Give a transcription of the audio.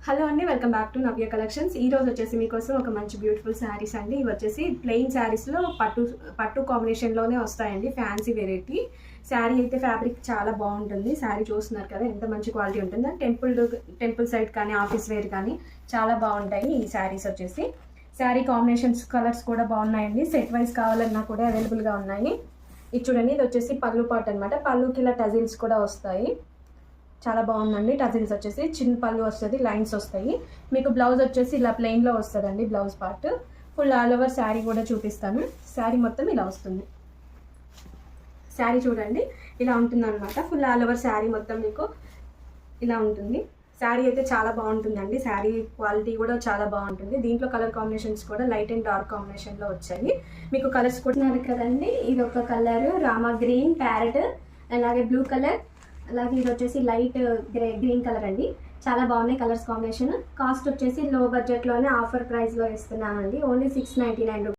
Hello అండి, welcome back to Navya collections. ఈ రోజు వచ్చేసి మీకోసం ఒక మంచి బ్యూటిఫుల్ శారీస్ అండి. ఇవి వచ్చేసి ప్లెయిన్ శారీస్లో పట్టు కాంబినేషన్లోనే వస్తాయండి. ఫ్యాన్సీ వెరైటీ శారీ అయితే ఫ్యాబ్రిక్ చాలా బాగుంటుంది. శారీ చూస్తున్నారు కదా ఎంత మంచి క్వాలిటీ ఉంటుంది. టెంపుల్ సైడ్ కానీ ఆఫీస్ వేర్ కానీ చాలా బాగుంటాయి ఈ శారీస్ వచ్చేసి. శారీ కాంబినేషన్స్ కలర్స్ కూడా బాగున్నాయండి. సెట్ వైజ్ కావాలన్నా కూడా అవైలబుల్గా ఉన్నాయి. ఇది చూడండి, ఇది వచ్చేసి పళ్ళు పార్ట్ అనమాట. పళ్ళుకి ఇలా టజిల్స్ కూడా వస్తాయి. చాలా బాగుందండి. టజిల్స్ వచ్చేసి చిన్న పళ్ళు వస్తుంది, లైన్స్ వస్తాయి. మీకు బ్లౌజ్ వచ్చేసి ఇలా ప్లెయిన్లో వస్తుందండి. Blouse part full all over sari కూడా చూపిస్తాను. శారీ మొత్తం ఇలా వస్తుంది. శారీ చూడండి ఇలా ఉంటుంది అనమాట. ఫుల్ ఆల్ ఓవర్ శారీ మొత్తం మీకు ఇలా ఉంటుంది. శారీ అయితే చాలా బాగుంటుందండి. శారీ క్వాలిటీ కూడా చాలా బాగుంటుంది. దీంట్లో కలర్ కాంబినేషన్స్ కూడా లైట్ అండ్ డార్క్ కాంబినేషన్లో వచ్చాయి. మీకు కలర్స్ కూడా కదండి. ఇది ఒక కలర్ రామా గ్రీన్, ప్యారెట్, అలాగే బ్లూ కలర్, అలాగే ఇది వచ్చేసి లైట్ గ్రీన్ కలర్ అండి. చాలా బాగున్నాయి కలర్స్ కాంబినేషన్. కాస్ట్ వచ్చేసి లో బడ్జెట్లోనే ఆఫర్ ప్రైస్లో ఇస్తున్నామండి. Only 699 rupees.